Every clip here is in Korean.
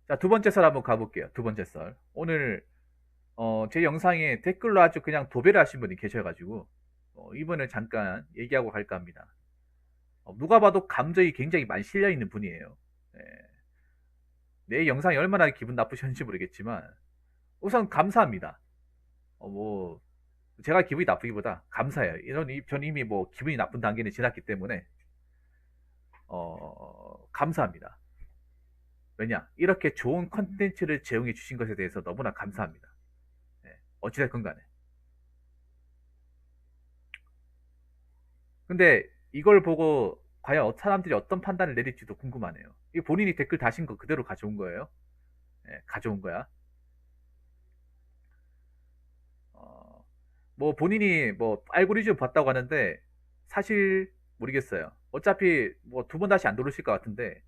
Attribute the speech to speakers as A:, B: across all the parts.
A: 자, 두 번째 썰 한번 가볼게요. 두 번째 썰. 오늘, 제 영상에 댓글로 아주 그냥 도배를 하신 분이 계셔가지고, 이분을 잠깐 얘기하고 갈까 합니다. 누가 봐도 감정이 굉장히 많이 실려있는 분이에요. 예, 내 영상이 얼마나 기분 나쁘셨는지 모르겠지만, 우선 감사합니다. 뭐, 제가 기분이 나쁘기보다 감사해요. 전 이미 뭐 기분이 나쁜 단계는 지났기 때문에, 감사합니다. 왜냐? 이렇게 좋은 컨텐츠를 제공해 주신 것에 대해서 너무나 감사합니다. 예, 어찌됐건 간에. 근데 이걸 보고 과연 사람들이 어떤 판단을 내릴지도 궁금하네요. 이 본인이 댓글 다신 거 그대로 가져온 거예요? 예, 가져온 거야. 어, 뭐 본인이 뭐 알고리즘 봤다고 하는데 사실 모르겠어요. 어차피 뭐 두 번 다시 안 들어오실 것 같은데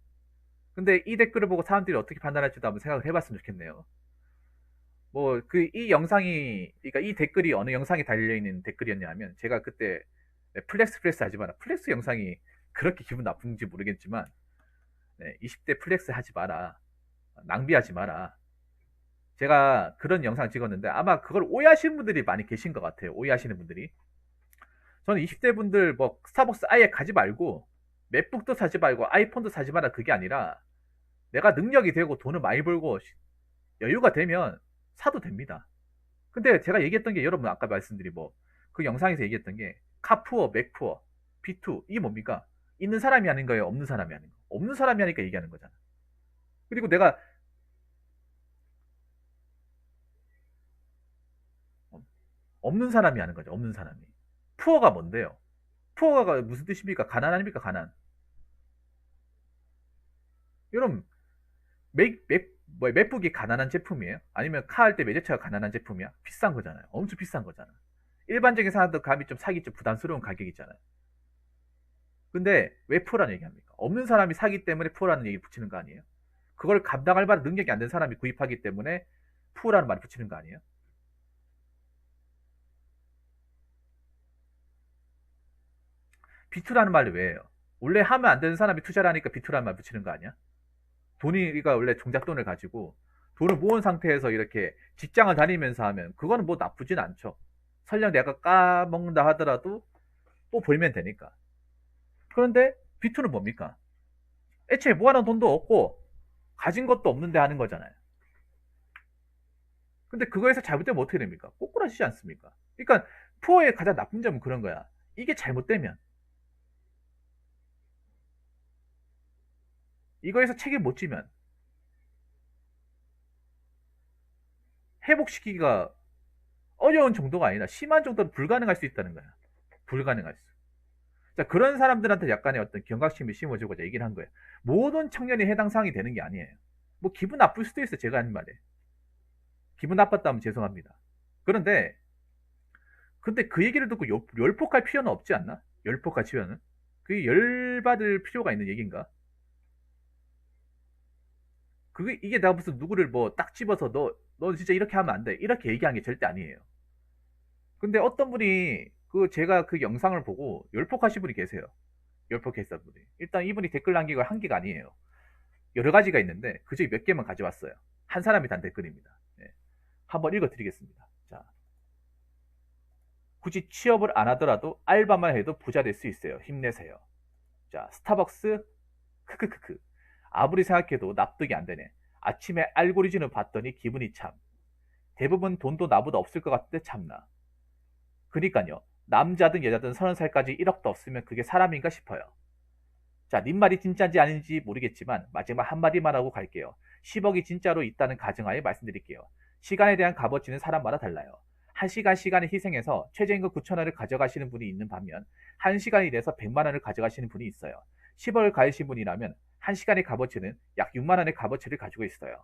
A: 근데 이 댓글을 보고 사람들이 어떻게 판단할지도 한번 생각을 해봤으면 좋겠네요. 뭐 그 이 영상이 그러니까 이 댓글이 어느 영상에 달려 있는 댓글이었냐면 제가 그때 플렉스 하지 마라. 플렉스 영상이 그렇게 기분 나쁜지 모르겠지만 20대 플렉스 하지 마라. 낭비하지 마라. 제가 그런 영상 찍었는데 아마 그걸 오해하시는 분들이 많이 계신 것 같아요. 오해하시는 분들이. 저는 20대 분들 뭐 스타벅스 아예 가지 말고 맥북도 사지 말고 아이폰도 사지 마라 그게 아니라 내가 능력이 되고 돈을 많이 벌고 여유가 되면 사도 됩니다. 근데 제가 얘기했던 게 여러분 아까 말씀드린 뭐 그 영상에서 얘기했던 게 카푸어, 맥푸어, 비투 이게 뭡니까? 있는 사람이 하는 거예요? 없는 사람이 하는 거? 없는 사람이 하니까 얘기하는 거잖아. 그리고 내가 어, 없는 사람이 하는 거죠. 없는 사람이. 푸어가 뭔데요? 푸어가 무슨 뜻입니까? 가난 아닙니까? 가난. 여러분 맥북이 가난한 제품이에요? 아니면 카 할 때 매제차가 가난한 제품이야? 비싼 거잖아요. 엄청 비싼 거잖아. 일반적인 사람들 감이 좀 사기 좀 부담스러운 가격이잖아요. 근데 왜 푸어라는 얘기합니까? 없는 사람이 사기 때문에 푸어라는 얘기 붙이는 거 아니에요? 그걸 감당할 만한 능력이 안 된 사람이 구입하기 때문에 푸어라는 말을 붙이는 거 아니에요? 비투라는 말을 왜 해요? 원래 하면 안 되는 사람이 투자를 하니까 비투라는 말 붙이는 거 아니야? 돈이, 그러니까 원래 종잣돈을 가지고 돈을 모은 상태에서 이렇게 직장을 다니면서 하면 그거는 뭐 나쁘진 않죠. 설령 내가 까먹는다 하더라도 또 벌면 되니까. 그런데 비투는 뭡니까? 애초에 모아놓은 돈도 없고 가진 것도 없는데 하는 거잖아요. 근데 그거에서 잘못되면 어떻게 됩니까? 꼬꾸라지지 않습니까? 그러니까 푸어의 가장 나쁜 점은 그런 거야. 이게 잘못되면 이거에서 책임 못 지면 회복시키기가 어려운 정도가 아니라 심한 정도로 불가능할 수 있다는 거야. 불가능할 수. 자, 그런 사람들한테 약간의 어떤 경각심을 심어주고자 얘기를 한 거예요. 모든 청년이 해당 사항이 되는 게 아니에요. 뭐 기분 나쁠 수도 있어. 제가 하는 말에. 기분 나빴다면 죄송합니다. 그런데 근데 그 얘기를 듣고 열폭할 필요는 없지 않나? 열폭할 필요는? 그게 열받을 필요가 있는 얘기인가? 그게 이게 내가 무슨 누구를 뭐 딱 집어서 너 진짜 이렇게 하면 안 돼. 이렇게 얘기한 게 절대 아니에요. 근데 어떤 분이 그 제가 그 영상을 보고 열폭하신 분이 계세요. 열폭했던 분이. 일단 이분이 댓글 남기고 한 개가 아니에요. 여러 가지가 있는데 그 중에 몇 개만 가져왔어요. 한 사람이 단 댓글입니다. 네. 한번 읽어드리겠습니다. 자, 굳이 취업을 안 하더라도 알바만 해도 부자 될 수 있어요. 힘내세요. 자, 스타벅스 크크크크. 아무리 생각해도 납득이 안 되네. 아침에 알고리즘을 봤더니 기분이 참. 대부분 돈도 나보다 없을 것 같은데 참나. 그니까요. 남자든 여자든 30살까지 1억도 없으면 그게 사람인가 싶어요. 자, 님 말이 진짜인지 아닌지 모르겠지만 마지막 한마디만 하고 갈게요. 10억이 진짜로 있다는 가정하에 말씀드릴게요. 시간에 대한 값어치는 사람마다 달라요. 1시간 시간을 희생해서 최저임금 9천원을 가져가시는 분이 있는 반면 1시간이 일해서 100만원을 가져가시는 분이 있어요. 10억을 가지신 분이라면 1시간의 값어치는 약 6만원의 값어치를 가지고 있어요.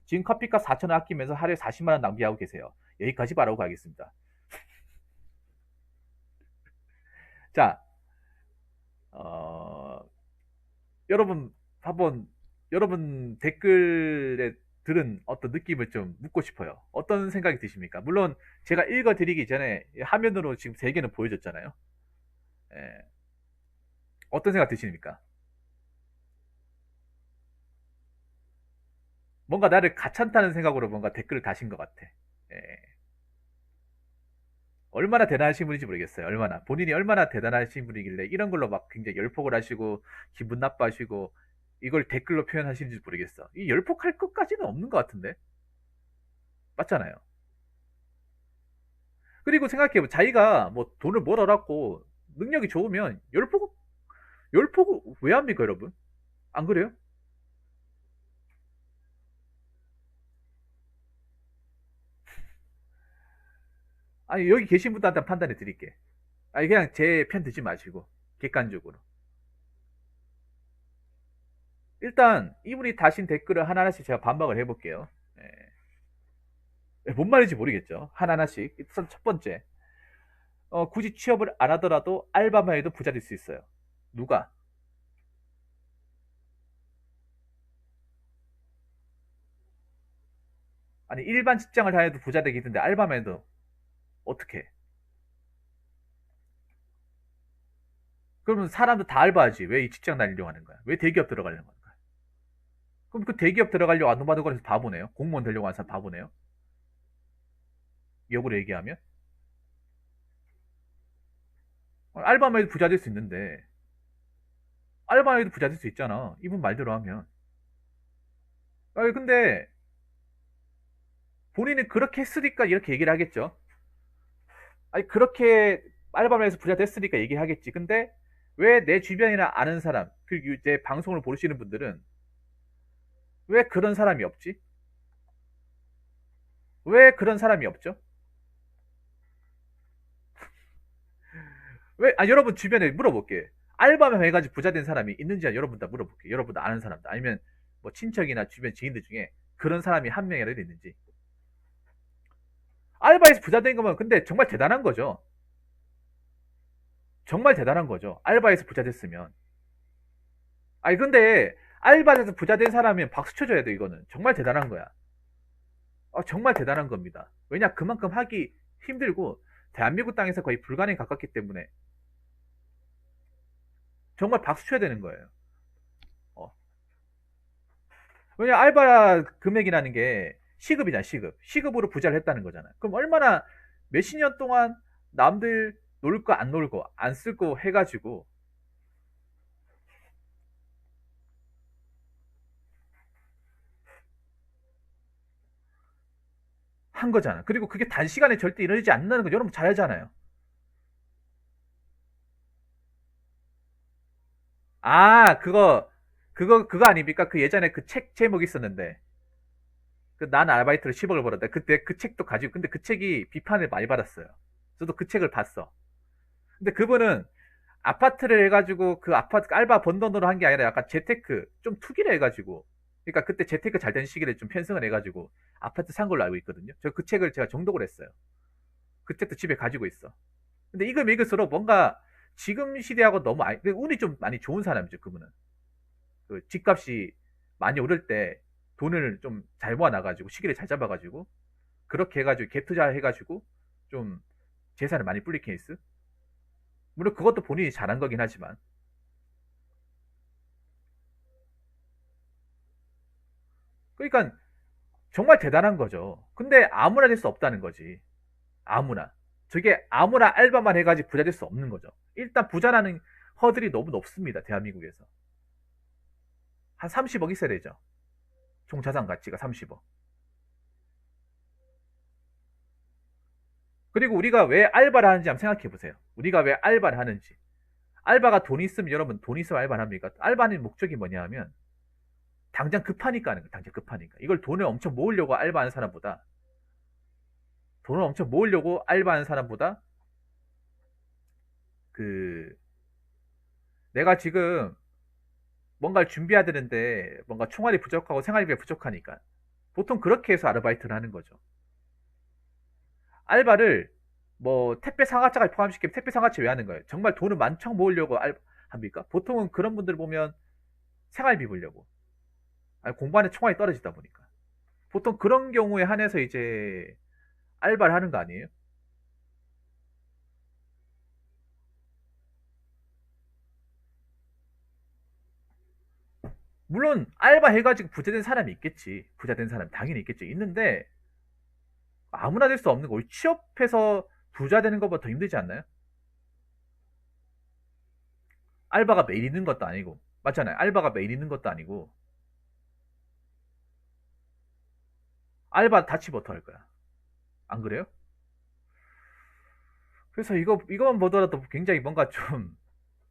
A: 지금 커피값 4천원 아끼면서 하루에 40만원 낭비하고 계세요. 여기까지 말하고 가겠습니다. 자, 어, 여러분 한번 여러분 댓글에 들은 어떤 느낌을 좀 묻고 싶어요. 어떤 생각이 드십니까? 물론 제가 읽어드리기 전에 화면으로 지금 세 개는 보여줬잖아요. 예, 어떤 생각 드십니까? 뭔가 나를 가찮다는 생각으로 뭔가 댓글을 다신 것 같아. 예. 얼마나 대단하신 분인지 모르겠어요. 얼마나. 본인이 얼마나 대단하신 분이길래 이런 걸로 막 굉장히 열폭을 하시고, 기분 나빠하시고, 이걸 댓글로 표현하시는지 모르겠어. 이 열폭할 것까지는 없는 것 같은데? 맞잖아요. 그리고 생각해보 자기가 뭐 돈을 벌어놨고, 능력이 좋으면 열폭을 왜 합니까, 여러분? 안 그래요? 아니, 여기 계신 분들한테 판단해 드릴게. 아니, 그냥 제 편 듣지 마시고, 객관적으로. 일단, 이분이 다신 댓글을 하나하나씩 제가 반박을 해볼게요. 뭔 말인지 모르겠죠. 하나하나씩. 우선 첫 번째. 굳이 취업을 안 하더라도 알바만 해도 부자 될 수 있어요. 누가? 아니, 일반 직장을 다녀도 부자 되겠는데 알바만 해도 어떻게? 그러면 사람도 다 알바하지. 왜 이 직장 다니려고 하는 거야? 왜 대기업 들어가려고 하는 거야? 그럼 그 대기업 들어가려고 아노바노 거려서 바보네요. 공무원 되려고 하는 사람 바보네요. 역으로 얘기하면. 알바만 해도 부자 될 수 있는데, 알바만 해도 부자 될 수 있잖아. 이분 말대로 하면. 아니, 근데 본인은 그렇게 했으니까 이렇게 얘기를 하겠죠. 아니, 그렇게 알바만 해서 부자 됐으니까 얘기를 하겠지. 근데 왜 내 주변이나 아는 사람, 그리고 이제 방송을 보시는 분들은 왜 그런 사람이 없지? 왜 그런 사람이 없죠? 왜, 여러분 주변에 물어볼게. 알바만 해가지고 부자 된 사람이 있는지 여러분 다 물어볼게. 여러분 다 아는 사람들. 아니면 뭐 친척이나 주변 지인들 중에 그런 사람이 한 명이라도 있는지. 알바에서 부자 된 거면 근데 정말 대단한 거죠. 정말 대단한 거죠. 알바에서 부자 됐으면. 아니, 근데 알바에서 부자 된 사람이면 박수 쳐줘야 돼, 이거는. 정말 대단한 거야. 정말 대단한 겁니다. 왜냐, 그만큼 하기 힘들고, 대한민국 땅에서 거의 불가능에 가깝기 때문에, 정말 박수 쳐야 되는 거예요. 어. 왜냐, 알바 금액이라는 게 시급이잖아, 시급. 시급으로 부자를 했다는 거잖아. 그럼 얼마나 몇십 년 동안 남들 놀 거 안 놀고, 안 쓸 거 해가지고, 한 거잖아. 그리고 그게 단시간에 절대 이루어지지 않는다는 거 여러분 잘 알잖아요. 그거 아닙니까? 그 예전에 그 책 제목이 있었는데, 그 난 아르바이트로 10억을 벌었다. 그때 그 책도 가지고, 근데 그 책이 비판을 많이 받았어요. 저도 그 책을 봤어. 근데 그분은 아파트를 해가지고 그 아파트 알바 번 돈으로 한 게 아니라 약간 재테크, 좀 투기를 해가지고, 그러니까 그때 재테크 잘 된 시기를 좀 편성을 해가지고 아파트 산 걸로 알고 있거든요. 저 그 책을 제가 정독을 했어요. 그 책도 집에 가지고 있어. 근데 읽으면 읽을수록 뭔가 지금 시대하고 너무 운이 좀 많이 좋은 사람이죠, 그분은. 그 집값이 많이 오를 때 돈을 좀 잘 모아놔가지고 시기를 잘 잡아가지고 그렇게 해가지고 갭 투자해가지고 좀 재산을 많이 불린 케이스. 물론 그것도 본인이 잘한 거긴 하지만 그러니까 정말 대단한 거죠. 근데 아무나 될 수 없다는 거지. 아무나. 저게 아무나 알바만 해가지고 부자 될 수 없는 거죠. 일단 부자라는 허들이 너무 높습니다. 대한민국에서. 한 30억 있어야 되죠. 총 자산 가치가 30억. 그리고 우리가 왜 알바를 하는지 한번 생각해 보세요. 우리가 왜 알바를 하는지. 알바가 돈 있으면 여러분 돈 있으면 알바를 합니까? 알바는 목적이 뭐냐 하면 당장 급하니까 하는 거예요. 당장 급하니까. 이걸 돈을 엄청 모으려고 알바하는 사람보다 돈을 엄청 모으려고 알바하는 사람보다 그 내가 지금 뭔가를 준비해야 되는데 뭔가 총알이 부족하고 생활비가 부족하니까 보통 그렇게 해서 아르바이트를 하는 거죠. 알바를 뭐 택배 상하차까지 포함시키면 택배 상하차 왜 하는 거예요? 정말 돈을 만청 모으려고 합니까? 보통은 그런 분들 보면 생활비 벌려고. 아니, 공부하는 총알이 떨어지다 보니까. 보통 그런 경우에 한해서 이제 알바를 하는 거 아니에요? 물론 알바 해가지고 부자 된 사람이 있겠지. 부자 된 사람 당연히 있겠지. 있는데 아무나 될 수 없는 거. 우리 취업해서 부자 되는 것보다 더 힘들지 않나요? 알바가 매일 있는 것도 아니고. 맞잖아요. 알바가 매일 있는 것도 아니고. 알바 다치면 어떡할 거야. 안 그래요? 그래서 이거만 보더라도 굉장히 뭔가 좀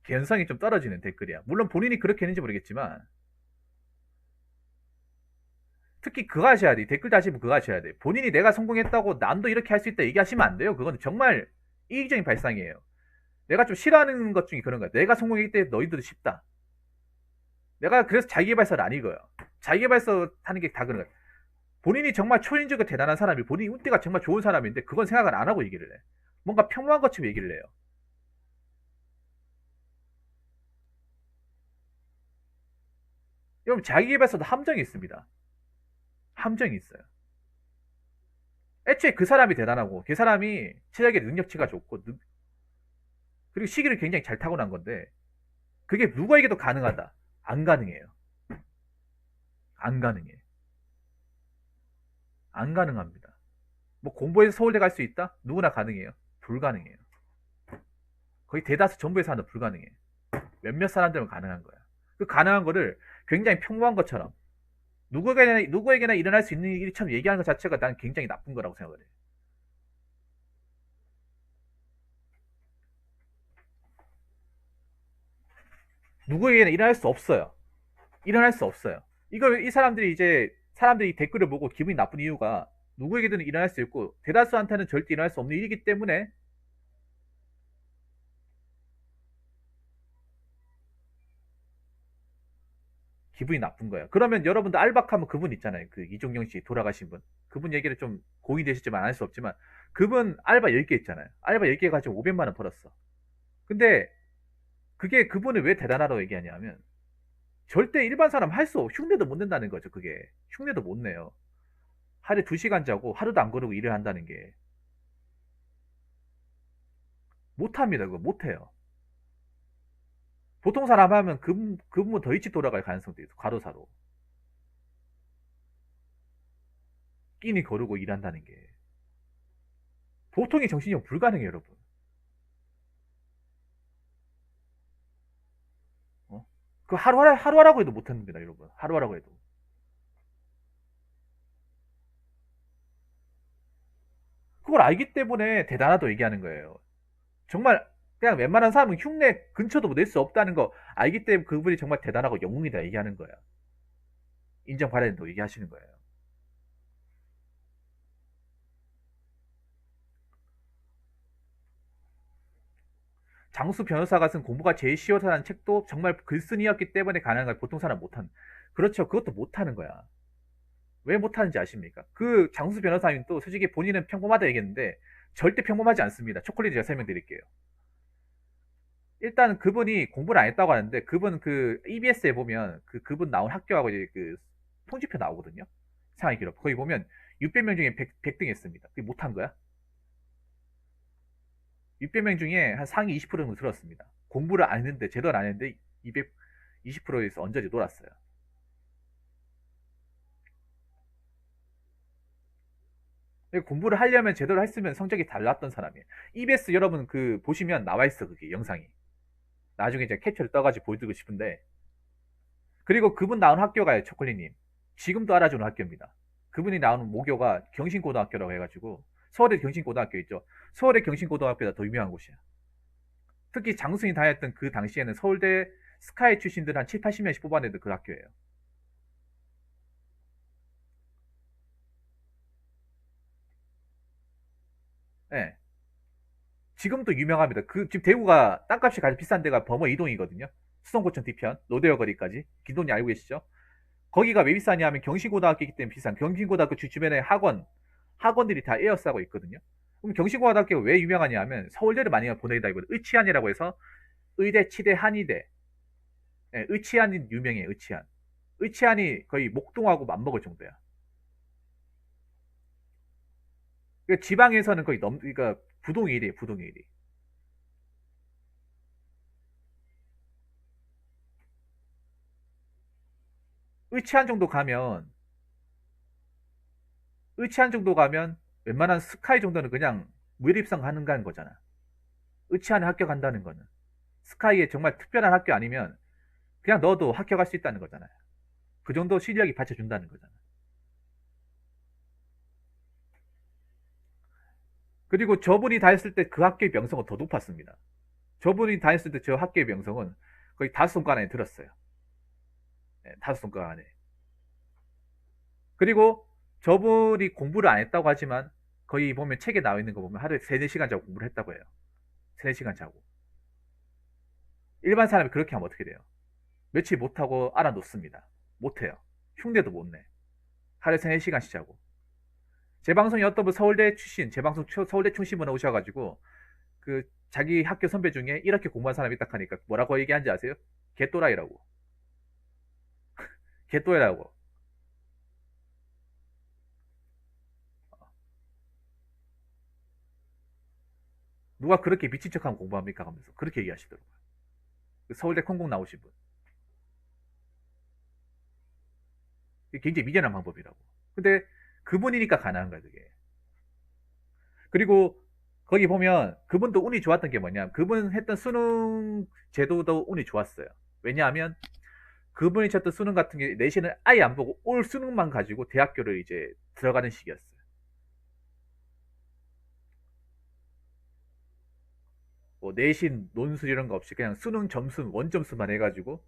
A: 개연성이 좀 떨어지는 댓글이야. 물론 본인이 그렇게 했는지 모르겠지만 특히 그거 하셔야 돼. 댓글 다시면 그거 하셔야 돼. 본인이 내가 성공했다고 남도 이렇게 할 수 있다 얘기하시면 안 돼요. 그건 정말 이기적인 발상이에요. 내가 좀 싫어하는 것 중에 그런 거야. 내가 성공했기 때문에 너희들도 쉽다. 내가 그래서 자기계발서를 안 읽어요. 자기계발서 하는 게 다 그런 거야. 본인이 정말 초인적으로 대단한 사람이 본인이 운대가 정말 좋은 사람인데 그건 생각을 안 하고 얘기를 해. 뭔가 평범한 것처럼 얘기를 해요. 여러분 자기계발서도 함정이 있습니다. 함정이 있어요. 애초에 그 사람이 대단하고 그 사람이 체력의 능력치가 좋고 그리고 시기를 굉장히 잘 타고난 건데 그게 누구에게도 가능하다. 안 가능해요. 안 가능해. 안 가능합니다. 뭐 공부해서 서울대 갈 수 있다? 누구나 가능해요. 불가능해요. 거의 대다수 정부에서 하는 불가능해. 몇몇 사람들은 가능한 거야. 그 가능한 거를 굉장히 평범한 것처럼 누구에게나 일어날 수 있는 일처럼 얘기하는 것 자체가 난 굉장히 나쁜 거라고 생각을 해. 누구에게나 일어날 수 없어요. 일어날 수 없어요. 이걸 이 사람들이 이제 사람들이 댓글을 보고 기분이 나쁜 이유가 누구에게든 일어날 수 있고 대다수한테는 절대 일어날 수 없는 일이기 때문에 기분이 나쁜 거예요. 그러면 여러분들 알박하면 그분 있잖아요. 그 이종경 씨 돌아가신 분. 그분 얘기를 좀 고인이 되셨지만 안 할 수 없지만 그분 알바 10개 있잖아요. 알바 10개 가지고 500만 원 벌었어. 근데 그게 그분을 왜 대단하다고 얘기하냐면 절대 일반 사람 할 수 없, 흉내도 못 낸다는 거죠. 그게 흉내도 못 내요. 하루에 2시간 자고 하루도 안 거르고 일을 한다는 게 못합니다. 그거 못해요. 보통 사람 하면 그분은 더 일찍 돌아갈 가능성도 있어. 과로사로. 끼니 거르고 일한다는 게. 보통의 정신력 불가능해요, 여러분. 어? 그 하루하라고 해도 못합니다, 여러분. 하루하라고 해도. 그걸 알기 때문에 대단하다고 얘기하는 거예요. 정말 그냥 웬만한 사람은 흉내 근처도 낼 수 없다는 거 알기 때문에 그분이 정말 대단하고 영웅이다 얘기하는 거야. 인정받아야 된다고 얘기하시는 거예요. 장수 변호사가 쓴 공부가 제일 쉬워서라는 책도 정말 글쓴이였기 때문에 가능한 걸 보통 사람 못하는. 그렇죠. 그것도 못하는 거야. 왜 못하는지 아십니까? 그 장수 변호사님 또 솔직히 본인은 평범하다 얘기했는데 절대 평범하지 않습니다. 초콜릿 제가 설명드릴게요. 일단 그분이 공부를 안 했다고 하는데 그분 그 EBS에 보면 그분 나온 학교하고 이제 그 통지표 나오거든요. 상위 기록. 거기 보면 600명 중에 100등 했습니다. 그게 못한 거야? 600명 중에 한 상위 20% 정도 들었습니다. 공부를 안 했는데 제대로 안 했는데 220%에서 언저리 놀았어요. 공부를 하려면 제대로 했으면 성적이 달랐던 사람이에요. EBS 여러분 그 보시면 나와 있어 그게 영상이. 나중에 이제 캡처를 떠가지고 보여드리고 싶은데 그리고 그분 나온 학교가요 초콜릿님 지금도 알아주는 학교입니다. 그분이 나오는 모교가 경신고등학교라고 해가지고 서울의 경신고등학교 있죠. 서울의 경신고등학교가 더 유명한 곳이야. 특히 장수인이 다녔던 그 당시에는 서울대 스카이 출신들 한 7, 80명씩 뽑아내던 그 학교예요. 네. 지금도 유명합니다. 그 지금 대구가 땅값이 가장 비싼 데가 범어 이동이거든요. 수성구청 뒤편 노대여 거리까지 기동이 알고 계시죠? 거기가 왜 비싸냐면 경신고등학교이기 때문에 비싼. 경신고등학교 주변에 학원들이 다 에어싸고 있거든요. 그럼 경신고등학교가 왜 유명하냐면 서울대를 많이 보내다 이거 의치안이라고 해서 의대, 치대, 한의대. 예, 의치안이 유명해요. 의치안. 의치안이 거의 목동하고 맞먹을 정도야. 그러니까 지방에서는 거의 그러니까 부동 1위, 부동 1위. 의치한 정도 가면, 의치한 정도 가면 웬만한 스카이 정도는 그냥 무일 입성 가능한 거잖아. 의치안에 합격한다는 거는. 스카이에 정말 특별한 학교 아니면 그냥 넣어도 합격할 수 있다는 거잖아요. 그 정도 실력이 받쳐준다는 거잖아. 그리고 저분이 다녔을 때 그 학교의 명성은 더 높았습니다. 저분이 다녔을 때 저 학교의 명성은 거의 다섯 손가락 안에 들었어요. 네, 다섯 손가락 안에. 그리고 저분이 공부를 안 했다고 하지만 거의 보면 책에 나와 있는 거 보면 하루에 3, 4시간 자고 공부를 했다고 해요. 3, 4시간 자고. 일반 사람이 그렇게 하면 어떻게 돼요? 며칠 못하고 알아놓습니다. 못해요. 흉내도 못 내. 하루에 3, 4시간씩 자고. 제 방송에 어떤 분 서울대 출신, 제 방송 서울대 출신 분 오셔가지고 그 자기 학교 선배 중에 이렇게 공부한 사람이 딱 하니까 뭐라고 얘기한지 아세요? 개또라이라고. 개또라이라고. 누가 그렇게 미친 척하면 공부합니까? 하면서 그렇게 얘기하시더라고요. 그 서울대 콩공 나오신 분. 이게 굉장히 미련한 방법이라고. 근데 그분이니까 가능한 거야, 그게. 그리고 거기 보면 그분도 운이 좋았던 게 뭐냐. 그분 했던 수능 제도도 운이 좋았어요. 왜냐하면 그분이 쳤던 수능 같은 게 내신을 아예 안 보고 올 수능만 가지고 대학교를 이제 들어가는 시기였어요. 뭐 내신, 논술 이런 거 없이 그냥 수능 점수, 원점수만 해가지고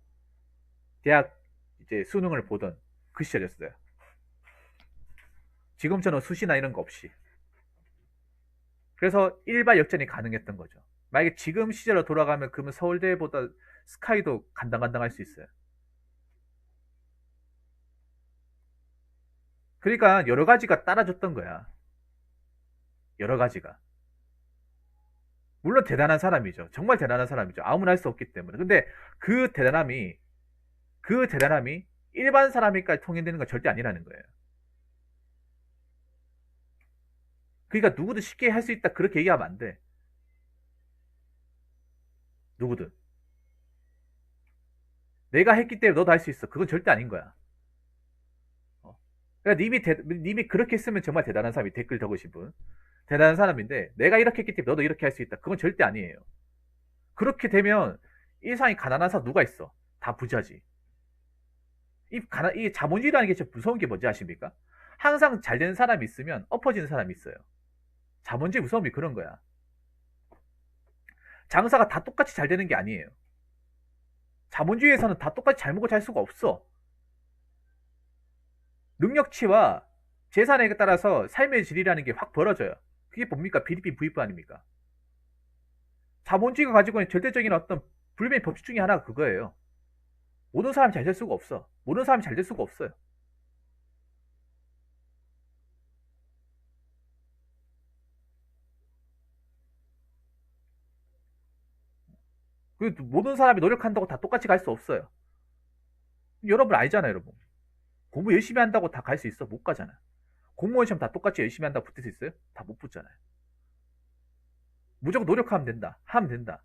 A: 대학 이제 수능을 보던 그 시절이었어요. 지금처럼 수시나 이런 거 없이. 그래서 일발 역전이 가능했던 거죠. 만약에 지금 시절로 돌아가면 그러면 서울대보다 스카이도 간당간당할 수 있어요. 그러니까 여러 가지가 따라줬던 거야. 여러 가지가. 물론 대단한 사람이죠. 정말 대단한 사람이죠. 아무나 할 수 없기 때문에. 근데 그 대단함이, 그 대단함이 일반 사람이까지 통용되는 건 절대 아니라는 거예요. 그러니까 누구든 쉽게 할 수 있다. 그렇게 얘기하면 안 돼. 누구든. 내가 했기 때문에 너도 할 수 있어. 그건 절대 아닌 거야. 어. 그러니까 님이 그렇게 쓰면 정말 대단한 사람이 댓글 적으신 분. 대단한 사람인데 내가 이렇게 했기 때문에 너도 이렇게 할 수 있다. 그건 절대 아니에요. 그렇게 되면 일상이 가난한 사람 누가 있어? 다 부자지. 이 자본주의라는 게 진짜 무서운 게 뭔지 아십니까? 항상 잘 되는 사람이 있으면 엎어지는 사람이 있어요. 자본주의 무서움이 그런 거야. 장사가 다 똑같이 잘 되는 게 아니에요. 자본주의에서는 다 똑같이 잘 먹고 잘 수가 없어. 능력치와 재산에 따라서 삶의 질이라는 게 확 벌어져요. 그게 뭡니까? 비리비 부익부 아닙니까? 자본주의가 가지고 있는 절대적인 어떤 불변의 법칙 중에 하나가 그거예요. 모든 사람이 잘 될 수가 없어. 모든 사람이 잘 될 수가 없어요. 그 모든 사람이 노력한다고 다 똑같이 갈 수 없어요. 여러분 알잖아요, 여러분. 공부 열심히 한다고 다 갈 수 있어? 못 가잖아. 공무원 시험 다 똑같이 열심히 한다고 붙을 수 있어요? 다 못 붙잖아요. 무조건 노력하면 된다. 하면 된다.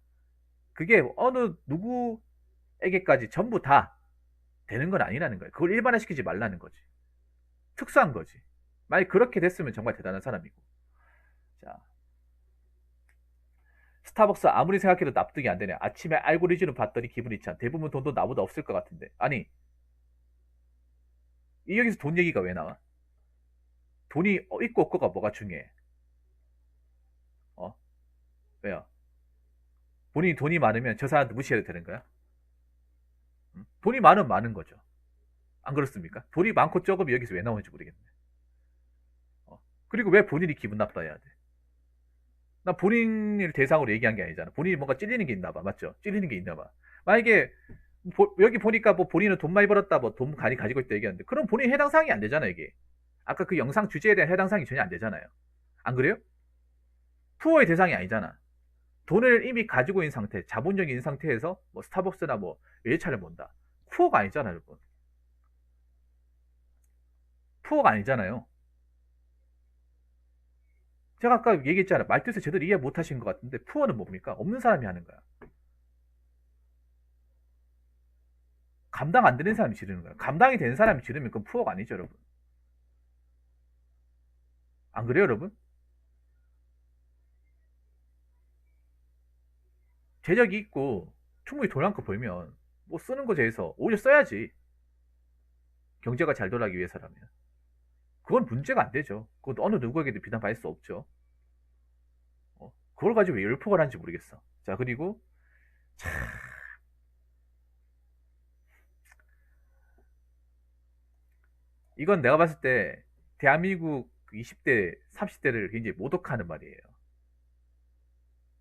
A: 그게 어느 누구에게까지 전부 다 되는 건 아니라는 거예요. 그걸 일반화시키지 말라는 거지. 특수한 거지. 만약 그렇게 됐으면 정말 대단한 사람이고. 자, 스타벅스 아무리 생각해도 납득이 안 되네. 아침에 알고리즘을 봤더니 기분이 참. 대부분 돈도 나보다 없을 것 같은데. 아니, 이 여기서 돈 얘기가 왜 나와? 돈이 있고 없고가 뭐가 중요해? 어? 왜요? 본인이 돈이 많으면 저 사람한테 무시해도 되는 거야? 응? 돈이 많으면 많은 거죠. 안 그렇습니까? 돈이 많고 적으면 여기서 왜 나오는지 모르겠네. 그리고 왜 본인이 기분 나빠해야 돼? 나 본인을 대상으로 얘기한 게 아니잖아. 본인이 뭔가 찔리는 게 있나 봐. 맞죠? 찔리는 게 있나 봐. 만약에 여기 보니까 뭐 본인은 돈 많이 벌었다, 뭐 돈 많이 가지고 있다 얘기하는데 그럼 본인 해당 사항이 안 되잖아, 이게. 아까 그 영상 주제에 대한 해당 사항이 전혀 안 되잖아요. 안 그래요? 투어의 대상이 아니잖아. 돈을 이미 가지고 있는 상태, 자본력이 있는 상태에서 뭐 스타벅스나 뭐 외제차를 몬다. 투어가 아니잖아, 여러분. 투어가 아니잖아요. 제가 아까 얘기했잖아요. 말뜻을 제대로 이해 못 하신 것 같은데 투어는 뭡니까? 없는 사람이 하는 거야. 감당 안 되는 사람이 지르는 거예요. 감당이 되는 사람이 지르면 그건 푸어가 아니죠, 여러분. 안 그래요, 여러분? 재력이 있고 충분히 돈 한껏 벌면 뭐 쓰는 거 제해서 오히려 써야지. 경제가 잘 돌아가기 위해서라면. 그건 문제가 안 되죠. 그건 어느 누구에게도 비난받을 수 없죠. 그걸 가지고 왜 열폭을 하는지 모르겠어. 자, 그리고 이건 내가 봤을 때 대한민국 20대, 30대를 굉장히 모독하는 말이에요.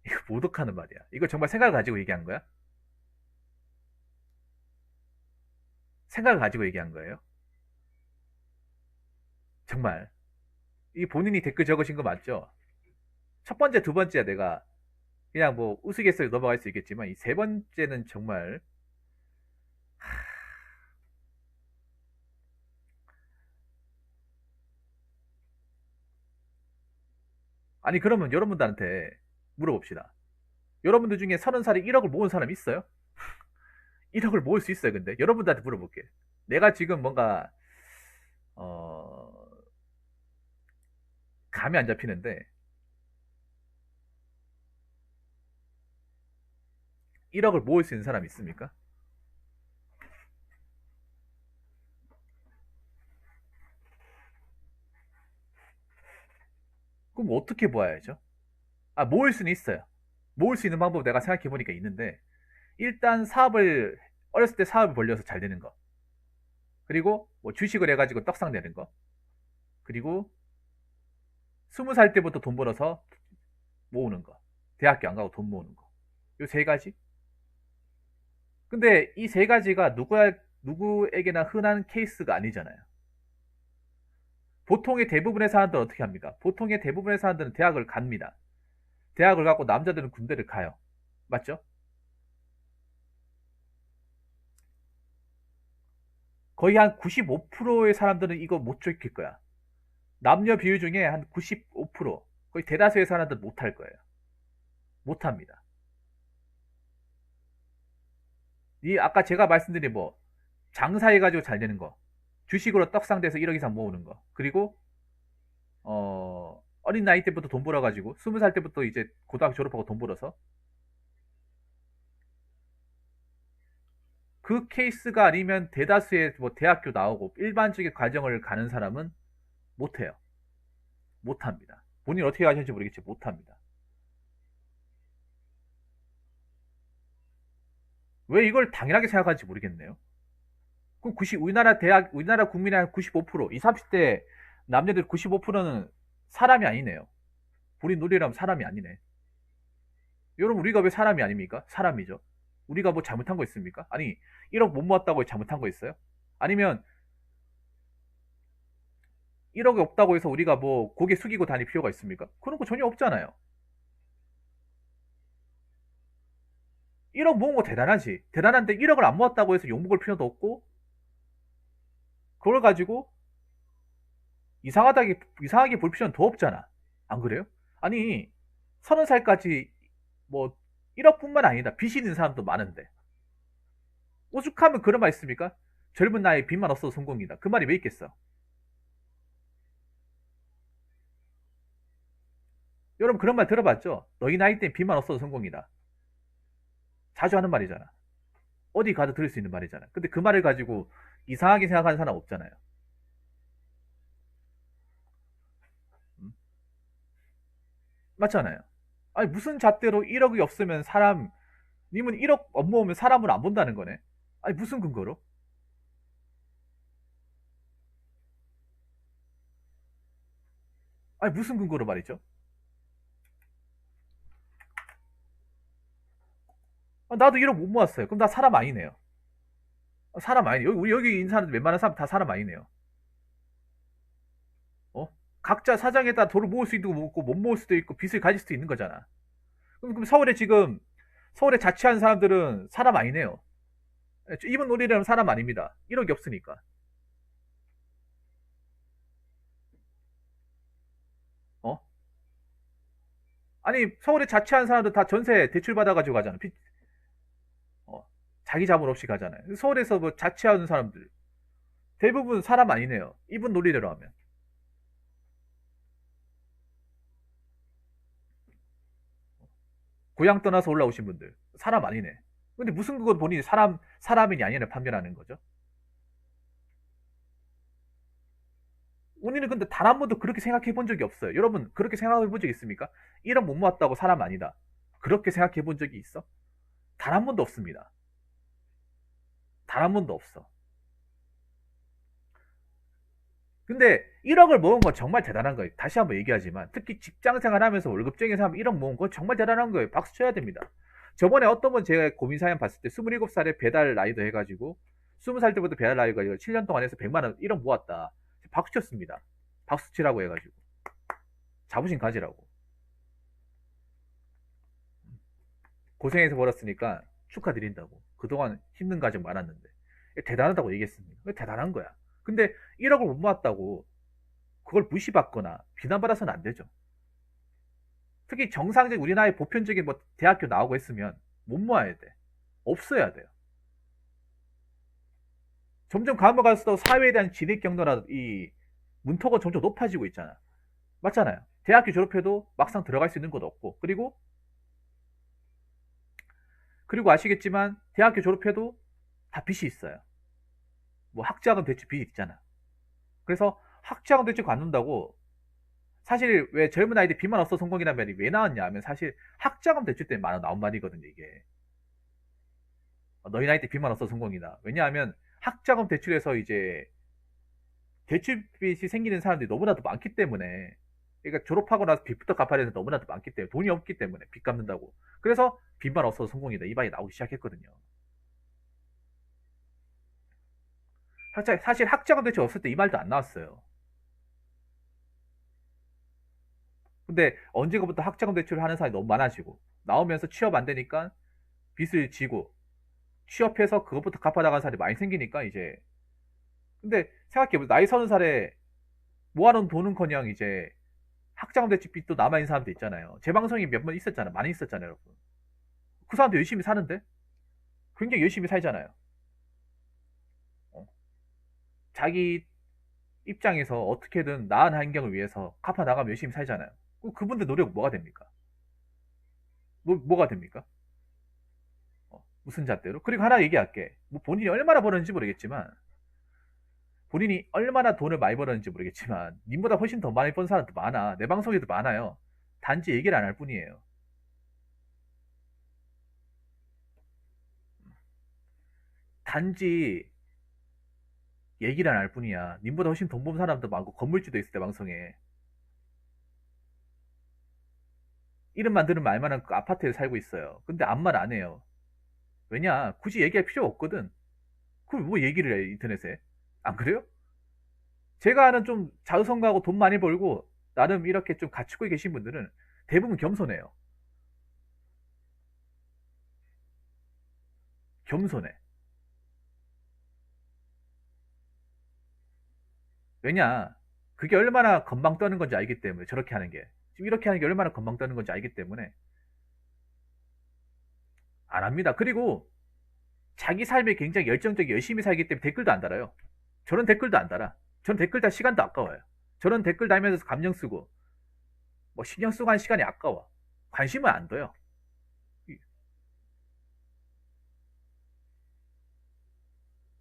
A: 이거 모독하는 말이야. 이거 정말 생각을 가지고 얘기한 거야? 생각을 가지고 얘기한 거예요? 정말. 이 본인이 댓글 적으신 거 맞죠? 첫 번째, 두 번째 내가 그냥 뭐 우스갯소리 넘어갈 수 있겠지만 이 세 번째는 정말 아니 그러면 여러분들한테 물어봅시다. 여러분들 중에 30살에 1억을 모은 사람 있어요? 1억을 모을 수 있어요. 근데 여러분들한테 물어볼게. 내가 지금 뭔가 어 감이 안 잡히는데 1억을 모을 수 있는 사람 있습니까? 그럼 어떻게 모아야죠? 아, 모을 수는 있어요. 모을 수 있는 방법 내가 생각해 보니까 있는데 일단 사업을 어렸을 때 사업을 벌려서 잘 되는 거. 그리고 뭐 주식을 해가지고 떡상 내는 거. 그리고 20살 때부터 돈 벌어서 모으는 거. 대학교 안 가고 돈 모으는 거. 요 세 가지? 근데 이 세 가지가 누구에게나 흔한 케이스가 아니잖아요. 보통의 대부분의 사람들은 어떻게 합니까? 보통의 대부분의 사람들은 대학을 갑니다. 대학을 가고 남자들은 군대를 가요. 맞죠? 거의 한 95%의 사람들은 이거 못 지킬 거야. 남녀 비율 중에 한 95%, 거의 대다수의 사람들은 못할 거예요. 못합니다. 이 아까 제가 말씀드린 뭐 장사해가지고 잘 되는 거, 주식으로 떡상돼서 1억 이상 모으는 거, 그리고 어린 나이 때부터 돈 벌어가지고 20살 때부터 이제 고등학교 졸업하고 돈 벌어서 그 케이스가 아니면 대다수의 뭐 대학교 나오고 일반적인 과정을 가는 사람은 못해요. 못합니다. 본인 어떻게 하실지 모르겠지 못합니다. 왜 이걸 당연하게 생각하는지 모르겠네요. 그럼 우리나라 국민의 한 95%, 20, 30대 남녀들 95%는 사람이 아니네요. 본인 논리라면 사람이 아니네. 여러분, 우리가 왜 사람이 아닙니까? 사람이죠. 우리가 뭐 잘못한 거 있습니까? 아니, 1억 못 모았다고 잘못한 거 있어요? 아니면 1억이 없다고 해서 우리가 뭐 고개 숙이고 다닐 필요가 있습니까? 그런 거 전혀 없잖아요. 1억 모은 거 대단하지. 대단한데 1억을 안 모았다고 해서 욕먹을 필요도 없고, 그걸 가지고 이상하게 볼 필요는 더 없잖아. 안 그래요? 아니, 30살까지 뭐 1억뿐만 아니라 빚이 있는 사람도 많은데. 오죽하면 그런 말 있습니까? 젊은 나이에 빚만 없어도 성공이다. 그 말이 왜 있겠어? 여러분 그런 말 들어봤죠? 너희 나이 땐 빚만 없어도 성공이다. 자주 하는 말이잖아. 어디 가도 들을 수 있는 말이잖아. 근데 그 말을 가지고 이상하게 생각하는 사람 없잖아요. 음? 맞잖아요. 아니 무슨 잣대로 1억이 없으면 님은 1억 안 모으면 사람을 안 본다는 거네. 아니 무슨 근거로? 아니 무슨 근거로 말이죠? 아, 나도 1억 못 모았어요. 그럼 나 사람 아니네요. 사람 아니네. 우리 여기 있는 사람들 웬만한 사람 다 사람 아니네요. 어? 각자 사정에 따라 돈을 모을 수 있고 못 모을 수도 있고 빚을 가질 수도 있는 거잖아. 그럼 서울에 자취하는 사람들은 사람 아니네요. 이분 놀이라면 사람 아닙니다. 1억이 없으니까. 어? 아니 서울에 자취하는 사람들 다 전세 대출 받아가지고 가잖아. 어. 자기 자본 없이 가잖아요. 서울에서 뭐 자취하는 사람들 대부분 사람 아니네요. 이분 논리대로 하면. 고향 떠나서 올라오신 분들 사람 아니네. 근데 무슨 그걸 본인이 사람이니 아니냐를 판별하는 거죠. 본인은 근데 단 한 번도 그렇게 생각해 본 적이 없어요. 여러분 그렇게 생각해 본 적 있습니까? 1억 못 모았다고 사람 아니다. 그렇게 생각해 본 적이 있어? 단 한 번도 없습니다. 단 한 번도 없어. 근데 1억을 모은 건 정말 대단한 거예요. 다시 한번 얘기하지만 특히 직장 생활하면서 월급쟁이 사람 1억 모은 건 정말 대단한 거예요. 박수 쳐야 됩니다. 저번에 어떤 분 제가 고민 사연 봤을 때 27살에 배달 라이더 해가지고 20살 때부터 배달 라이더 해가지고 7년 동안 해서 100만 원 1억 모았다. 박수 쳤습니다. 박수 치라고 해가지고 자부심 가지라고. 고생해서 벌었으니까 축하드린다고. 그동안 힘든 가정 많았는데 대단하다고 얘기했습니다. 대단한 거야. 근데 1억을 못 모았다고 그걸 무시받거나 비난받아서는 안 되죠. 특히 정상적 우리 나라의 보편적인 뭐 대학교 나오고 했으면 못 모아야 돼. 없어야 돼요. 점점 가면 갈수록 사회에 대한 진입 경로나 이 문턱은 점점 높아지고 있잖아. 맞잖아요. 대학교 졸업해도 막상 들어갈 수 있는 곳 없고 그리고 아시겠지만 대학교 졸업해도 다 빚이 있어요. 뭐 학자금 대출 빚이 있잖아. 그래서 학자금 대출 갚는다고 사실 왜 젊은 아이들 빚만 없어 성공이라는 말이 왜 나왔냐 하면 사실 학자금 대출 때문에 나온 말이거든요 이게. 너희 나이 때 빚만 없어 성공이다. 왜냐하면 학자금 대출에서 이제 대출빚이 생기는 사람들이 너무나도 많기 때문에 그러니까 졸업하고 나서 빚부터 갚아야 되는 너무나도 많기 때문에 돈이 없기 때문에 빚 갚는다고. 그래서 빚만 없어서 성공이다. 이 말이 나오기 시작했거든요. 사실 학자금 대출 없을 때 이 말도 안 나왔어요. 근데 언제부터 학자금 대출을 하는 사람이 너무 많아지고 나오면서 취업 안 되니까 빚을 지고 취업해서 그것부터 갚아나가는 사람이 많이 생기니까 이제 근데 생각해보세요. 나이 30살에 모아놓은 돈은커녕 이제 학자금 대출 빚도 남아있는 사람도 있잖아요. 제 방송이 몇 번 있었잖아요. 많이 있었잖아요, 여러분. 그 사람도 열심히 사는데 굉장히 열심히 살잖아요. 어. 자기 입장에서 어떻게든 나은 환경을 위해서 갚아 나가면 열심히 살잖아요. 그분들 노력 뭐가 됩니까? 뭐가 됩니까? 무슨 잣대로? 그리고 하나 얘기할게. 뭐 본인이 얼마나 벌었는지 모르겠지만 본인이 얼마나 돈을 많이 벌었는지 모르겠지만 님보다 훨씬 더 많이 번 사람도 많아. 내 방송에도 많아요. 단지 얘기를 안 할 뿐이에요. 단지 얘기를 안 할 뿐이야. 님보다 훨씬 돈 번 사람도 많고 건물주도 있을 때 방송에 이름만 들으면 알만한 그 아파트에 살고 있어요. 근데 아무 말 안 해요. 왜냐? 굳이 얘기할 필요 없거든. 그럼 뭐 얘기를 해 인터넷에? 안 그래요? 제가 아는 좀 자유성가하고 돈 많이 벌고 나름 이렇게 좀 갖추고 계신 분들은 대부분 겸손해요. 겸손해. 왜냐? 그게 얼마나 건방 떠는 건지 알기 때문에 저렇게 하는 게 지금 이렇게 하는 게 얼마나 건방 떠는 건지 알기 때문에 안 합니다. 그리고 자기 삶에 굉장히 열정적이 열심히 살기 때문에 댓글도 안 달아요. 저런 댓글도 안 달아. 저런 댓글 달 시간도 아까워요. 저런 댓글 달면서 감정 쓰고 뭐 신경 쓰고 한 시간이 아까워. 관심은 안 둬요.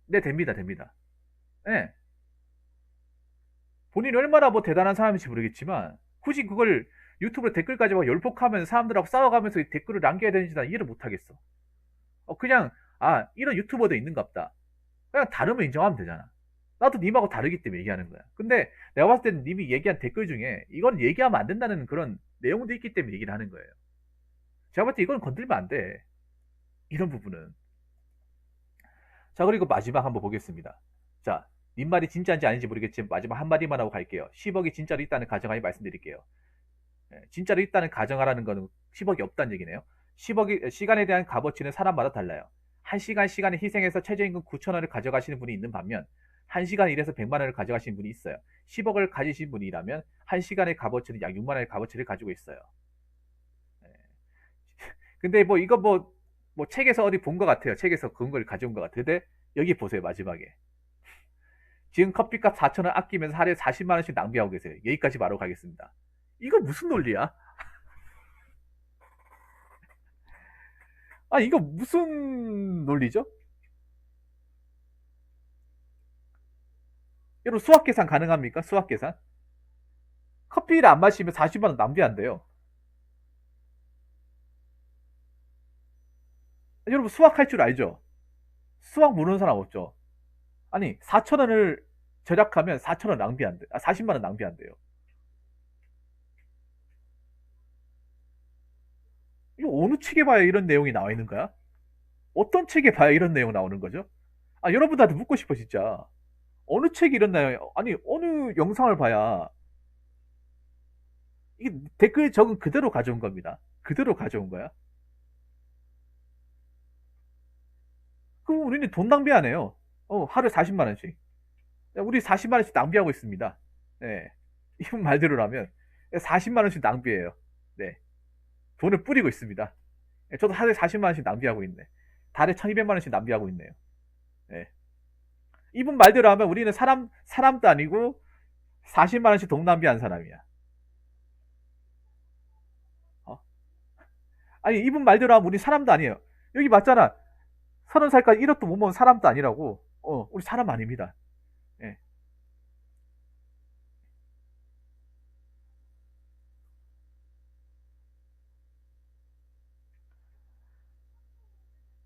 A: 네, 됩니다, 됩니다. 네. 본인이 얼마나 뭐 대단한 사람인지 모르겠지만 굳이 그걸 유튜브로 댓글까지 막 열폭하면서 사람들하고 싸워가면서 댓글을 남겨야 되는지 난 이해를 못하겠어. 그냥 이런 유튜버도 있는갑다. 그냥 다르면 인정하면 되잖아. 나도 님하고 다르기 때문에 얘기하는 거야. 근데 내가 봤을 때는 님이 얘기한 댓글 중에 이건 얘기하면 안 된다는 그런 내용도 있기 때문에 얘기를 하는 거예요. 제가 봤을 때 이건 건들면 안 돼. 이런 부분은. 자, 그리고 마지막 한번 보겠습니다. 자, 님 말이 진짜인지 아닌지 모르겠지만 마지막 한마디만 하고 갈게요. 10억이 진짜로 있다는 가정하에 말씀드릴게요. 진짜로 있다는 가정하라는 거는 10억이 없다는 얘기네요. 10억이 시간에 대한 값어치는 사람마다 달라요. 1시간에 희생해서 최저임금 9천원을 가져가시는 분이 있는 반면 1시간 일해서 100만원을 가져가시는 분이 있어요. 10억을 가지신 분이라면 1시간의 값어치는 약 6만원의 값어치를 가지고 있어요. 근데 뭐 이거 뭐 뭐 책에서 어디 본 것 같아요. 책에서 그런 걸 가져온 것 같아요. 근데 여기 보세요. 마지막에. 지금 커피값 4천 원 아끼면서 하루에 40만 원씩 낭비하고 계세요. 여기까지 바로 가겠습니다. 이거 무슨 논리야? 아, 이거 무슨 논리죠? 여러분, 수학 계산 가능합니까? 수학 계산? 커피를 안 마시면 40만 원 낭비한대요. 여러분, 수학 할 줄 알죠? 수학 모르는 사람 없죠? 아니, 4천 원을 절약하면 4천 원 낭비한대. 아, 40만 원 낭비한대요. 이거 어느 책에 봐야 이런 내용이 나와 있는 거야? 어떤 책에 봐야 이런 내용 나오는 거죠? 아, 여러분들한테 묻고 싶어, 진짜. 어느 책이 이런 내용, 아니, 어느 영상을 봐야 이게 댓글 적은 그대로 가져온 겁니다. 그대로 가져온 거야. 그럼 우리는 돈 낭비하네요. 하루에 40만 원씩. 우리 40만 원씩 낭비하고 있습니다. 네. 이분 말대로라면 40만 원씩 낭비해요. 네. 돈을 뿌리고 있습니다. 네, 저도 하루에 40만 원씩 낭비하고 있네. 달에 1200만 원씩 낭비하고 있네요. 네. 이분 말대로 하면 우리는 사람도 아니고 40만 원씩 돈 낭비한 사람이야. 어? 아니, 이분 말대로 하면 우리 사람도 아니에요. 여기 맞잖아. 30살까지 1억도 못 모은 사람도 아니라고. 우리 사람 아닙니다. 예.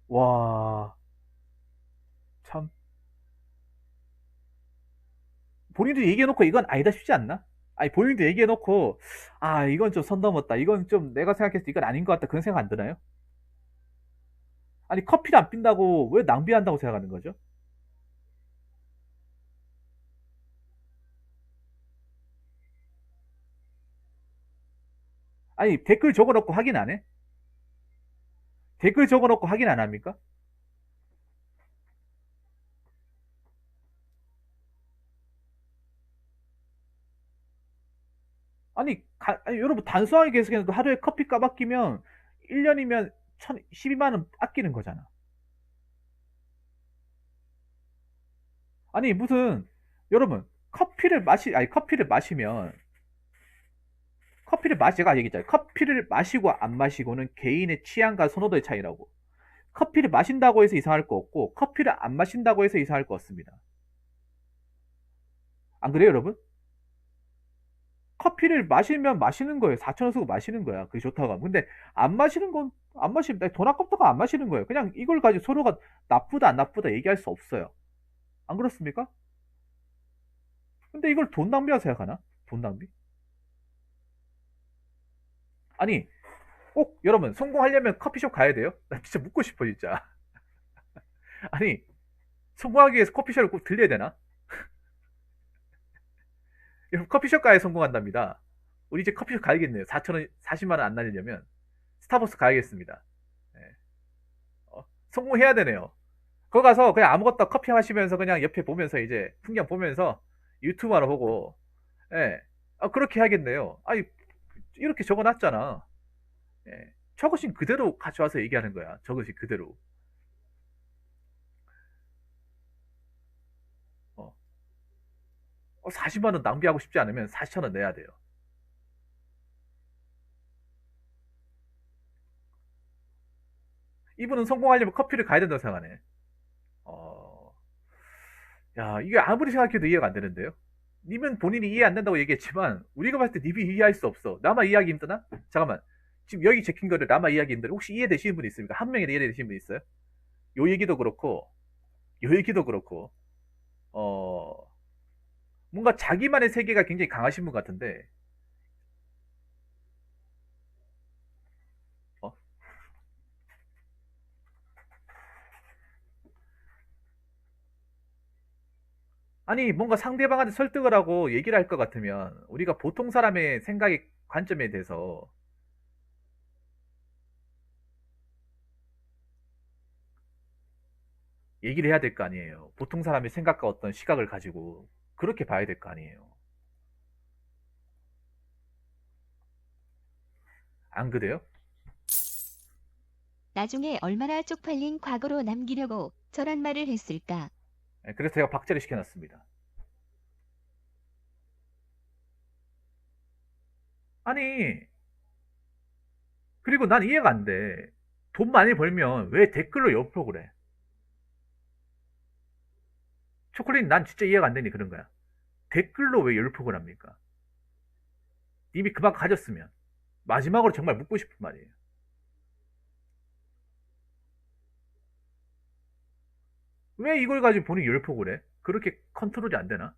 A: 와, 참. 본인도 얘기해놓고 이건 아니다 싶지 않나? 아니, 본인도 얘기해놓고, 아, 이건 좀 선 넘었다. 이건 좀 내가 생각했을 때 이건 아닌 것 같다. 그런 생각 안 드나요? 아니, 커피를 안 빈다고 왜 낭비한다고 생각하는 거죠? 아니, 댓글 적어놓고 확인 안 해? 댓글 적어놓고 확인 안 합니까? 아니, 여러분, 단순하게 계속해도 하루에 커피 값 아끼면 1년이면 12만 원 아끼는 거잖아. 아니, 무슨, 여러분, 커피를 마시면, 제가 얘기했잖아요. 커피를 마시고 안 마시고는 개인의 취향과 선호도의 차이라고. 커피를 마신다고 해서 이상할 거 없고, 커피를 안 마신다고 해서 이상할 거 없습니다. 안 그래요, 여러분? 커피를 마시면 마시는 거예요. 4천 원 쓰고 마시는 거야. 그게 좋다고 하면. 근데 안 마시는 건, 안 마시면, 돈 아깝다고 안 마시는 거예요. 그냥 이걸 가지고 서로가 나쁘다, 안 나쁘다 얘기할 수 없어요. 안 그렇습니까? 근데 이걸 돈 낭비라고 생각하나? 돈 낭비? 아니, 꼭 여러분 성공하려면 커피숍 가야 돼요? 나 진짜 묻고 싶어 진짜. 아니, 성공하기 위해서 커피숍을 꼭 들려야 되나? 여러분, 커피숍 가야 성공한답니다. 우리 이제 커피숍 가야겠네요. 4천원 40만 원 안 날리려면 스타벅스 가야겠습니다. 예. 성공해야 되네요. 거기 가서 그냥 아무것도 커피 마시면서 그냥 옆에 보면서 이제 풍경 보면서 유튜브 하나 보고, 예. 그렇게 해야겠네요. 아니, 이렇게 적어놨잖아. 예. 저것이 그대로 가져와서 얘기하는 거야. 저것이 그대로. 어. 40만 원 낭비하고 싶지 않으면 4천 원 내야 돼요. 이분은 성공하려면 커피를 가야 된다고 생각하네. 어, 야, 이게 아무리 생각해도 이해가 안 되는데요? 님은 본인이 이해 안 된다고 얘기했지만, 우리가 봤을 때 님이 이해할 수 없어. 나만 이해하기 힘드나? 잠깐만. 지금 여기 적힌 거를 나만 이해하기 힘들어. 혹시 이해되시는 분 있습니까? 한 명이라도 이해되시는 분 있어요? 요 얘기도 그렇고, 요 얘기도 그렇고, 어, 뭔가 자기만의 세계가 굉장히 강하신 분 같은데, 어? 아니, 뭔가 상대방한테 설득을 하고 얘기를 할 것 같으면, 우리가 보통 사람의 생각의 관점에 대해서 얘기를 해야 될 거 아니에요. 보통 사람의 생각과 어떤 시각을 가지고 그렇게 봐야 될 거 아니에요. 안 그래요?
B: 나중에 얼마나 쪽팔린 과거로 남기려고 저런 말을 했을까?
A: 예, 그래서 제가 박제를 시켜놨습니다. 아니, 그리고 난 이해가 안 돼. 돈 많이 벌면 왜 댓글로 옆으로 그래? 초콜릿 난 진짜 이해가 안 되니 그런 거야. 댓글로 왜 열폭을 합니까? 이미 그만 가졌으면. 마지막으로 정말 묻고 싶은 말이에요. 왜 이걸 가지고 본인이 열폭을 해? 그렇게 컨트롤이 안 되나?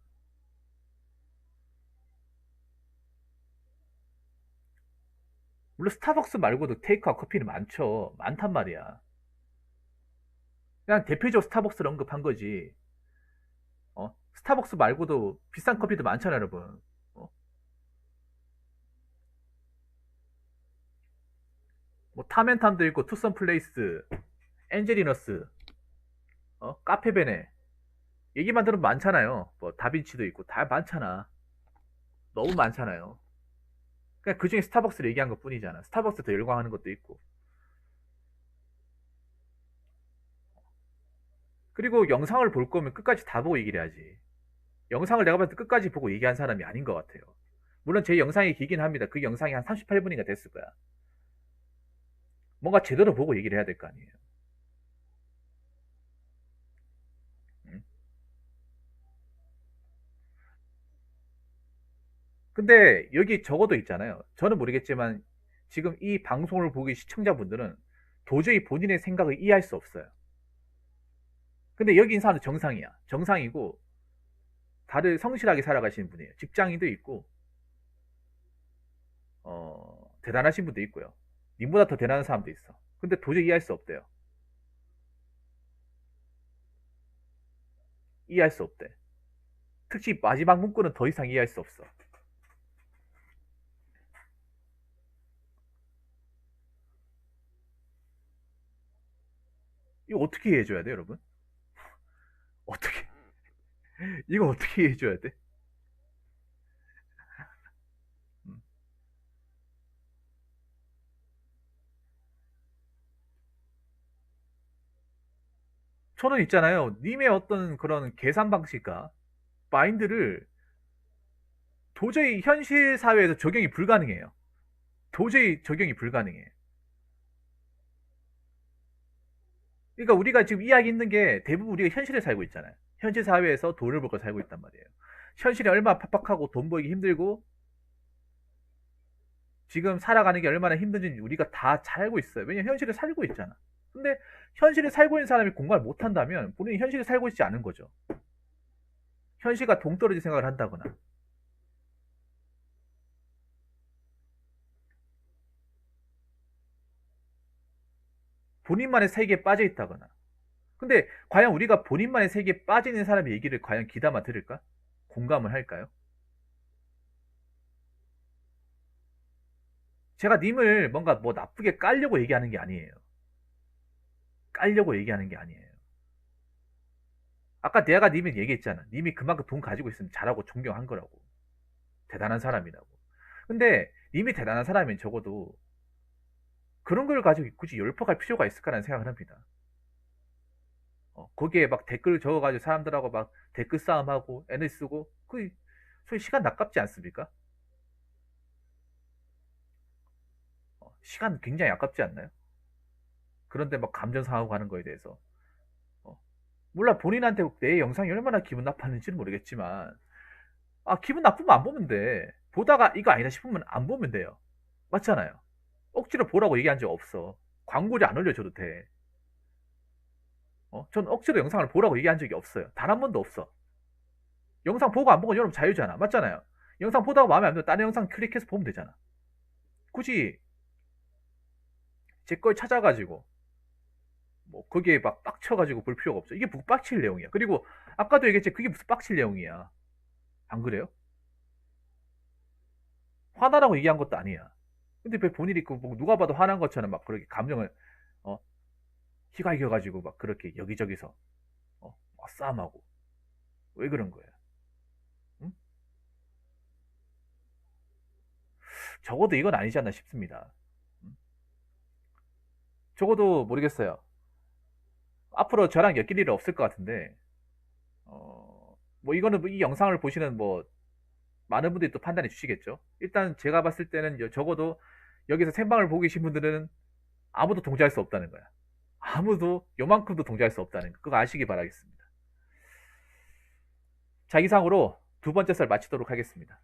A: 물론 스타벅스 말고도 테이크아웃 커피는 많죠. 많단 말이야. 그냥 대표적으로 스타벅스를 언급한 거지. 스타벅스 말고도 비싼 커피도 많잖아, 여러분. 어? 뭐 타멘탐도 있고 투썸 플레이스, 엔젤리너스, 카페베네 얘기만 들으면 많잖아요. 뭐 다빈치도 있고 다 많잖아. 너무 많잖아요. 그냥 그 중에 스타벅스를 얘기한 것 뿐이잖아. 스타벅스 더 열광하는 것도 있고. 그리고 영상을 볼 거면 끝까지 다 보고 얘기를 해야지. 영상을 내가 봤을 때 끝까지 보고 얘기한 사람이 아닌 것 같아요. 물론 제 영상이 길긴 합니다. 그 영상이 한 38분인가 됐을 거야. 뭔가 제대로 보고 얘기를 해야 될 거 아니에요. 음. 근데 여기 적어도 있잖아요. 저는 모르겠지만 지금 이 방송을 보기 시청자분들은 도저히 본인의 생각을 이해할 수 없어요. 근데 여기 있는 사람은 정상이야. 정상이고 다들 성실하게 살아가시는 분이에요. 직장인도 있고 대단하신 분도 있고요. 님보다 더 대단한 사람도 있어. 근데 도저히 이해할 수 없대요. 이해할 수 없대. 특히 마지막 문구는 더 이상 이해할 수 없어. 이거 어떻게 이해해줘야 돼, 여러분? 어떻게, 이거 어떻게 이해해줘야 돼? 음. 저는 있잖아요. 님의 어떤 그런 계산 방식과 마인드를 도저히 현실 사회에서 적용이 불가능해요. 도저히 적용이 불가능해. 그러니까 우리가 지금 이야기 있는 게 대부분 우리가 현실에 살고 있잖아요. 현실 사회에서 돈을 벌고 살고 있단 말이에요. 현실이 얼마나 팍팍하고 돈 벌기 힘들고 지금 살아가는 게 얼마나 힘든지 우리가 다 잘 알고 있어요. 왜냐면 현실에 살고 있잖아. 근데 현실에 살고 있는 사람이 공감을 못 한다면 본인이 현실에 살고 있지 않은 거죠. 현실과 동떨어진 생각을 한다거나 본인만의 세계에 빠져 있다거나. 근데 과연 우리가 본인만의 세계에 빠져 있는 사람의 얘기를 과연 귀담아 들을까? 공감을 할까요? 제가 님을 뭔가 뭐 나쁘게 깔려고 얘기하는 게 아니에요. 깔려고 얘기하는 게 아니에요. 아까 내가 님이 얘기했잖아. 님이 그만큼 돈 가지고 있으면 잘하고 존경한 거라고. 대단한 사람이라고. 근데 님이 대단한 사람이면 적어도 그런 걸 가지고 굳이 열폭할 필요가 있을까라는 생각을 합니다. 거기에 막 댓글 적어가지고 사람들하고 막 댓글 싸움하고 애를 쓰고 그 소위 시간 아깝지 않습니까? 시간 굉장히 아깝지 않나요? 그런데 막 감정 상하고 하는 거에 대해서 어, 몰라 본인한테 내 영상이 얼마나 기분 나빴는지는 모르겠지만 기분 나쁘면 안 보면 돼. 보다가 이거 아니다 싶으면 안 보면 돼요. 맞잖아요. 억지로 보라고 얘기한 적 없어. 광고를 안 올려줘도 돼. 전 억지로 영상을 보라고 얘기한 적이 없어요. 단 한 번도 없어. 영상 보고 안 보고 여러분 자유잖아. 맞잖아요. 영상 보다가 마음에 안 들면 다른 영상 클릭해서 보면 되잖아. 굳이 제 걸 찾아가지고 뭐 거기에 막 빡쳐가지고 볼 필요가 없어. 이게 뭐 빡칠 내용이야. 그리고 아까도 얘기했지 그게 무슨 빡칠 내용이야. 안 그래요? 화나라고 얘기한 것도 아니야. 근데 왜 본인이 뭐 누가 봐도 화난 것처럼 막 그렇게 감정을 어, 휘갈겨가지고 막 그렇게 여기저기서 막 싸움하고 왜 그런 거야? 응? 적어도 이건 아니지 않나 싶습니다. 응? 적어도 모르겠어요. 앞으로 저랑 엮일 일은 없을 것 같은데, 뭐 이거는 이 영상을 보시는 뭐 많은 분들이 또 판단해 주시겠죠. 일단 제가 봤을 때는 적어도 여기서 생방을 보고 계신 분들은 아무도 동조할 수 없다는 거야. 아무도 요만큼도 동조할 수 없다는 거. 그거 아시기 바라겠습니다. 자, 이상으로 두 번째 썰 마치도록 하겠습니다.